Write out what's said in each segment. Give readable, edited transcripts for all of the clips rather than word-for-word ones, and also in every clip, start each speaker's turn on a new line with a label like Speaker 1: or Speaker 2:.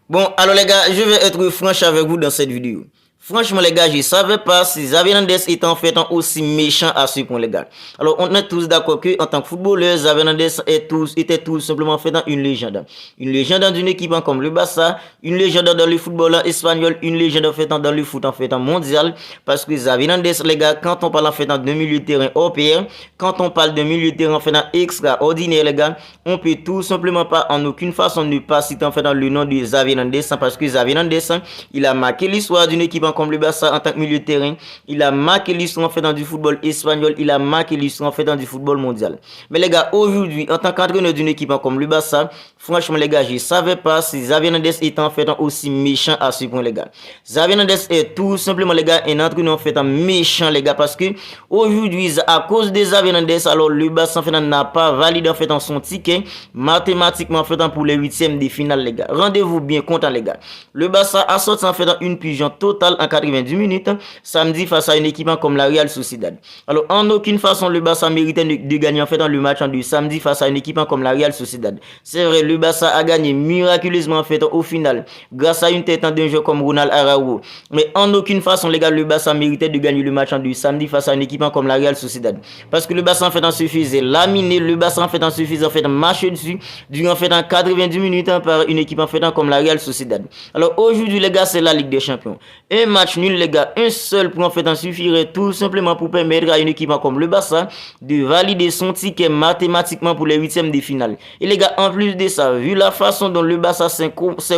Speaker 1: Bon, alors les gars, je vais être franche avec vous dans cette vidéo. Franchement, les gars, je ne savais pas si Xavi Hernandez était en fait aussi méchant à ce point, les gars. Alors, on est tous d'accord que en tant que footballeur, Xavi Hernandez était tout simplement fait une légende. Une légende d'une équipe comme le Barça, une légende dans le football espagnol, une légende en fait dans le foot en fait mondial. Parce que Xavi Hernandez, les gars, quand on parle en fait de milieu de terrain hors pair, quand on parle de milieu de terrain en fait extraordinaire, les gars, on peut tout simplement pas en aucune façon ne pas citer en fait le nom de Xavi Hernandez, parce que Xavi Hernandez, il a marqué l'histoire d'une équipe comme le Barça en tant que milieu de terrain. Il a marqué l'histoire en fait du football espagnol. Il a marqué l'histoire en fait du football mondial. Mais les gars, aujourd'hui, en tant qu'entraîneur d'une équipe comme le Barça, franchement les gars, je ne savais pas si Xavi Hernandez était en fait aussi méchant à ce point, les gars. Xavi Hernandez est tout simplement les gars un entraîneur en fait méchant, les gars, parce que aujourd'hui, à cause de Xavi Hernandez, alors le Barça en fait n'a pas validé en fait son ticket mathématiquement en fait pour les huitièmes de finale, les gars. Rendez-vous bien content, les gars. Le Barça a sorti en fait une pigeon totale en 90 minutes samedi face à une équipe comme la Real Sociedad. Alors en aucune façon le Barça méritait de gagner en fait dans le match du samedi face à une équipe comme la Real Sociedad. C'est vrai, le Barça a gagné miraculeusement en fait au final grâce à une tête d'un jeu comme Ronald Araujo. Mais en aucune façon les gars, le Barça méritait de gagner le match du samedi face à une équipe comme la Real Sociedad. Parce que le Barça en fait se faisait laminer, le Barça en fait se faisait en fait marcher dessus durant en fait 90 minutes par une équipe en fait comme la Real Sociedad. Alors aujourd'hui les gars, c'est la Ligue des Champions. Un match nul les gars, un seul point en fait suffirait tout simplement pour permettre à une équipe comme le Barça de valider son ticket mathématiquement pour les huitièmes de finale. Et les gars, en plus de ça, vu la façon dont le Barça s'est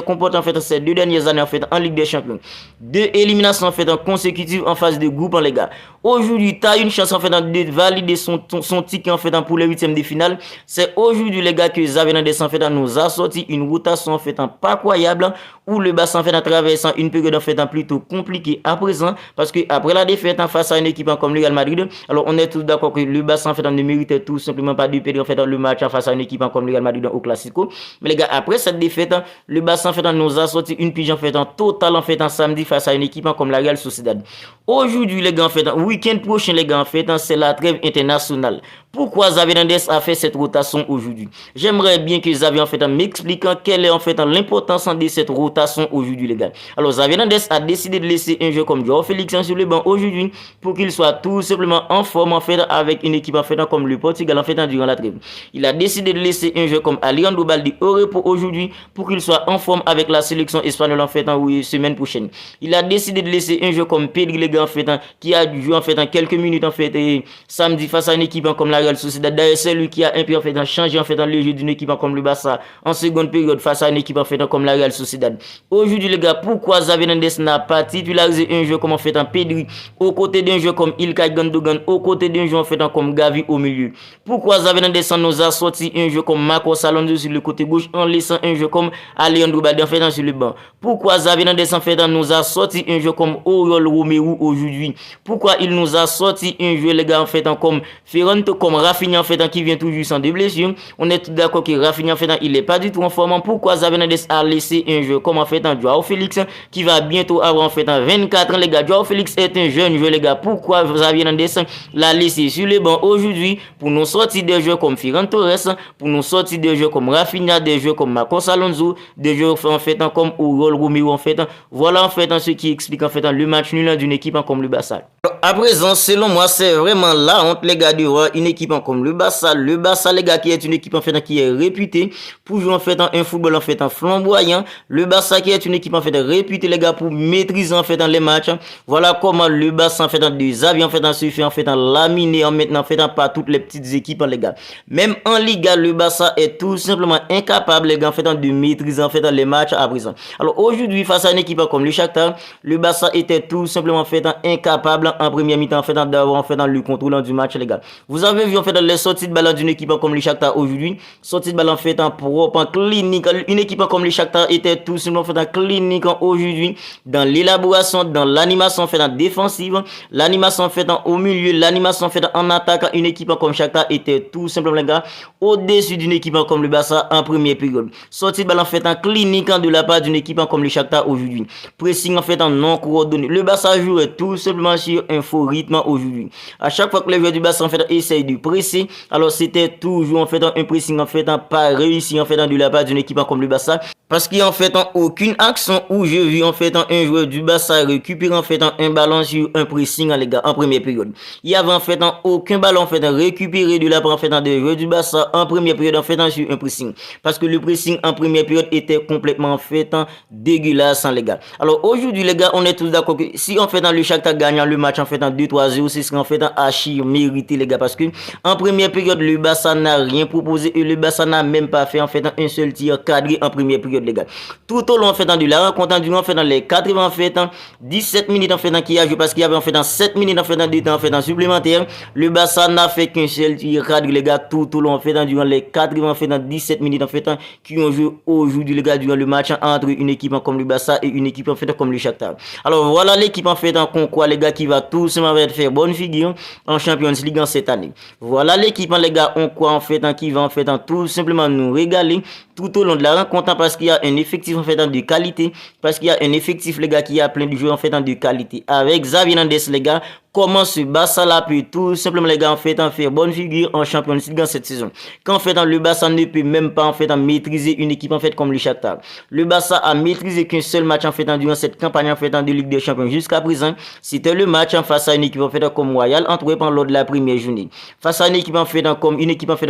Speaker 1: comporté en fait ces 2 dernières années en fait en Ligue des Champions, 2 éliminations en fait consécutives en phase de groupe, les gars. Aujourd'hui, tu as une chance en fait de valider son ticket en fait pour les huitièmes de finale. C'est aujourd'hui les gars que Xavi Hernandez en fait nous a sorti une rotation en fait pas croyable, où le Barça en fait traversant une période en fait plutôt compliquée à présent, parce que après la défaite en face à une équipe comme le Real Madrid, alors on est tous d'accord que le Barça en fait ne méritait tout simplement pas de perdre en fait le match en face à une équipe comme le Real Madrid au Classico. Mais les gars, après cette défaite, le Barça en fait nous a sorti une pigeon en fait totale en fait samedi face à une équipe comme la Real Sociedad. Aujourd'hui les gars, en fait week-end prochain les gars, en fait c'est la trêve internationale. Pourquoi Xavi Hernandez a fait cette rotation aujourd'hui? J'aimerais bien que Xavi en fait m'explique quelle est en fait l'importance de cette rotation aujourd'hui les gars. Alors Xavi Hernandez a décidé de laisser un jeu comme Joao Félix sur le banc aujourd'hui pour qu'il soit tout simplement en forme en fait avec une équipe en fait comme le Portugal en fait durant la trêve. Il a décidé de laisser un jeu comme Alejandro Balde au repos aujourd'hui pour qu'il soit en forme avec la sélection espagnole en fait semaine prochaine. Il a décidé de laisser un jeu comme Pedri les gars en fait qui a joué en fait quelques minutes en fait samedi face à une équipe comme la Real Sociedad. D'ailleurs, c'est lui qui a un peu en fait changé en fait le jeu d'une équipe comme le Barça en seconde période face à une équipe en fait comme la Real Sociedad. Aujourd'hui les gars, pourquoi Xavi Hernandez n'a pas titularisé un jeu comme en fait Pedri aux côtés d'un jeu comme Ilkay Gundogan, aux côtés d'un jeu en fait comme Gavi au milieu? Pourquoi Xavi Hernandez nous a sorti un jeu comme Marcos Alonso sur le côté gauche en laissant un jeu comme Alejandro Balde en fait sur le banc? Pourquoi Xavi Hernandez en fait nous a sorti un jeu comme Oriol Romeu aujourd'hui? Pourquoi il nous a sorti un jeu les gars en fait comme Ferran, comme Rafinha en fait qui vient tout juste sans des blessures? On est tout d'accord que Rafinha en fait il est pas du tout en forme. Pourquoi Xavi Hernandez a laissé un jeu comme en fait Joao Félix qui va bientôt avoir en fait 24 ans les gars? Joao Félix est un jeune joueur les gars. Pourquoi Xavi Hernandez l'a laissé sur le banc aujourd'hui pour nous sortir des jeux comme Ferran Torres, pour nous sortir des jeux comme Rafinha, des jeux comme Marcos Alonso, des jeux en fait comme Oriol Romeu en fait? Voilà en fait ce qui explique en fait le match nul d'une équipe comme le Barça. À présent, selon moi, c'est vraiment la honte les gars de voir une équipe comme le Barça. Le Barça les gars qui est une équipe en fait qui est réputée pour jouer en fait un football en fait flamboyant. Le Barça qui est une équipe en fait réputée les gars pour maîtriser en fait les matchs. Voilà comment le Barça en fait des avions en fait se fait en fait laminer en maintenant en fait par toutes les petites équipes les gars. Même en Liga, le Barça est tout simplement incapable les gars en fait de maîtriser en fait les matchs à présent. Alors aujourd'hui face à une équipe comme le Shakhtar, le Barça était tout simplement en fait incapable en première mi-temps en fait d'avoir en fait le contrôle du match les gars. Vous avez vu en fait les sorties de ballon d'une équipe comme le Shakhtar aujourd'hui, sortie de ballon en fait en propre, en clinique. Une équipe comme le Shakhtar était tout simplement en fait en clinique aujourd'hui dans l'élaboration, dans l'animation en fait en défensive, l'animation en fait au milieu, l'animation en fait en attaque. Une équipe comme Shakhtar était tout simplement les gars au-dessus d'une équipe comme le Barça en première période. Sortie de ballon en fait en clinique de la part d'une équipe comme le Shakhtar aujourd'hui. Pressing en fait en non coordonné. Le Barça jouait tout simplement sur un faux rythme aujourd'hui. À chaque fois que les joueurs du Barça en fait essayent de presser, alors c'était toujours en fait un pressing en fait pas réussi en fait de la part d'une équipe comme le Barça. Parce qu'il y a en fait aucune action où je vis en fait un joueur du Barça récupérer en fait un ballon sur un pressing les gars en première période. Il y avait en fait aucun ballon en fait récupéré de la part en fait des joueurs du Barça en première période en fait sur un pressing. Parce que le pressing en première période était complètement en fait dégueulasse les gars. Alors aujourd'hui les gars, on est tous d'accord que si en fait le Shakhtar gagne le match en fait 2-3-0, ce serait en fait archi mérité les gars, parce que en première période le Barça n'a rien proposé et le Barça n'a même pas fait en fait un seul tir cadré en première période les gars. Tout au long en fait de la rencontre, durant en fait les 80 en fait 17 minutes en fait qui a joué, parce qu'il y avait en fait 7 minutes en fait de temps en fait supplémentaire, le Barça n'a fait qu'un seul tir cadré les gars tout au long en fait durant les 80 en fait 17 minutes en fait qui ont joué aujourd'hui les gars durant le match entre une équipe comme le Barça et une équipe en fait comme le Shakhtar. Alors voilà l'équipe en fait en quoi les gars qui va tout simplement faire bonne figure en Champions League en cette année. Voilà l'équipe les gars en quoi en fait qui va en fait tout simplement nous régaler tout au long de la rencontre, parce qu'il y a un effectif en fait de qualité, parce qu'il y a un effectif les gars qui a plein de joueurs en fait de qualité. Avec Xavi Hernandez les gars, comment ce Barça là peut tout simplement les gars en fait faire bonne figure en Champions League en cette saison. Quand en fait le Barça ne peut même pas en fait maîtriser une équipe en fait comme le Shakhtar. Le Barça a maîtrisé qu'un seul match en fait durant cette campagne en fait de Ligue des Champions jusqu'à présent. C'était le match en face à une équipe en fait comme Royal Antwerp lors de la première journée. Face à une équipe en fait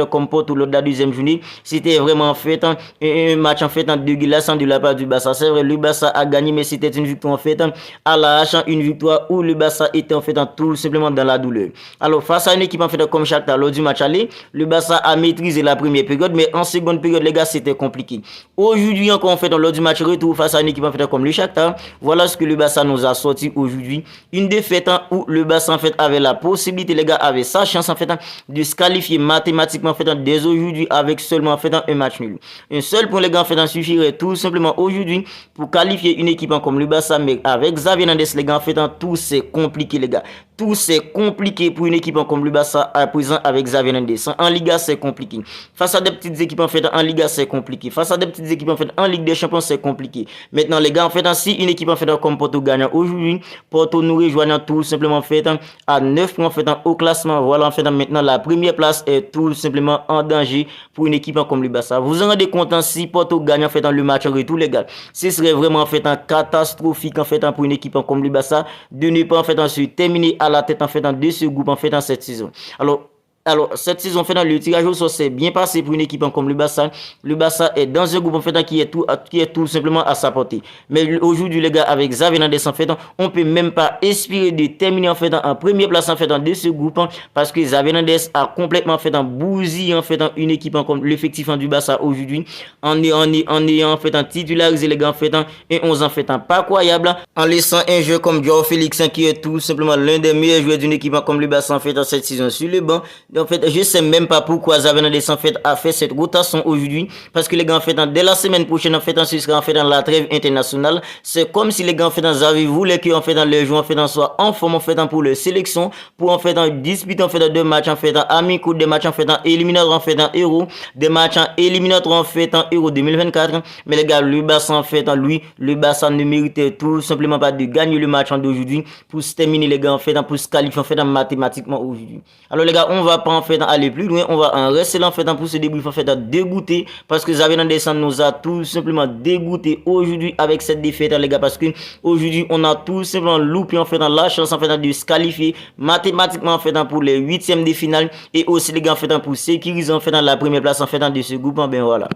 Speaker 1: comme Porto lors de la deuxième journée, c'était vraiment en fait un match en fait dégueulasse de la part du Barça. C'est vrai, le Barça a gagné, mais c'était une victoire en fait à l'arrache, une victoire où le Barça était en fait tout simplement dans la douleur. Alors face à une équipe en fait comme Shakhtar lors du match aller, le Barça a maîtrisé la première période, mais en seconde période les gars c'était compliqué. Aujourd'hui encore en fait lors du match retour face à une équipe en fait comme le Shakhtar, voilà ce que le Barça nous a sorti aujourd'hui. Une défaite où le Barça en fait avait la possibilité, les gars avait sa chance en fait de se qualifier mathématiquement en fait dès aujourd'hui avec seulement en fait un match nul. Un seul point les gars en fait suffirait tout simplement aujourd'hui pour qualifier une équipe comme le Barça, mais avec Xavi Hernandez les gars en fait tout c'est compliqué les gars. Tout c'est compliqué pour une équipe comme le Barça à présent avec Xavi Hernandez. En Liga c'est compliqué. Face à des petites équipes en fait en Liga c'est compliqué. Face à des petites équipes en fait en Ligue des Champions c'est compliqué. Maintenant les gars en fait si une équipe en fait comme Porto gagne aujourd'hui, Porto nous rejoignant tout simplement en fait à 9 points en fait au classement. Voilà en fait maintenant la première place est tout simplement en danger pour une équipe comme le Barça. Vous vous en rendez compte si Porto gagne en fait dans le match en retour les gars. Ce serait vraiment en fait catastrophique en fait pour une équipe comme le Barça de ne pas en fait se terminer à la tête en fait de ce groupe en fait dans cette saison. Alors cette saison en fait le tirage au sort s'est bien passé pour une équipe comme le Barça. Le Barça est dans un groupe en fait qui est tout simplement à sa portée. Mais aujourd'hui les gars avec Xavi Hernandez en fait on peut même pas espérer de terminer en fait en première place en fait de ce groupe parce que Xavi Hernandez a complètement en fait bousillé en fait une équipe comme l'effectif du Barça aujourd'hui en ayant en fait titularisé les gars en fait et 11 en fait pas croyable en laissant un joueur comme Joao Félix qui est tout simplement l'un des meilleurs joueurs d'une équipe comme le Barça en fait dans cette saison sur le banc. En fait, je sais même pas pourquoi Xavi Hernandez en fait a fait cette rotation aujourd'hui, parce que les gars en fait dès la semaine prochaine en fait ce sera en fait dans la trêve internationale. C'est comme si les gars en fait Xavi voulait que en fait les joueurs en fait soient en forme en fait pour leur sélection pour en fait disputer en fait deux matchs en fait amicaux, des matchs en fait éliminatoires en fait en Euro, des matchs éliminatoires en fait en Euro 2024. Mais les gars, le Barça en fait lui, le Barça ne méritait tout simplement pas de gagner le match d'aujourd'hui pour se terminer les gars en fait pour se qualifier en fait mathématiquement aujourd'hui. Alors les gars, on va pas en fait aller plus loin, on va en rester là en fait pour ce débrief en fait dégoûté, parce que Xavi Hernandez nous a tout simplement dégoûté aujourd'hui avec cette défaite les gars, parce que aujourd'hui on a tout simplement loupé en fait la chance en fait de se qualifier mathématiquement en fait pour les huitièmes de finale, et aussi les gars en fait pour sécuriser en fait la première place en fait de ce groupe. Ben voilà.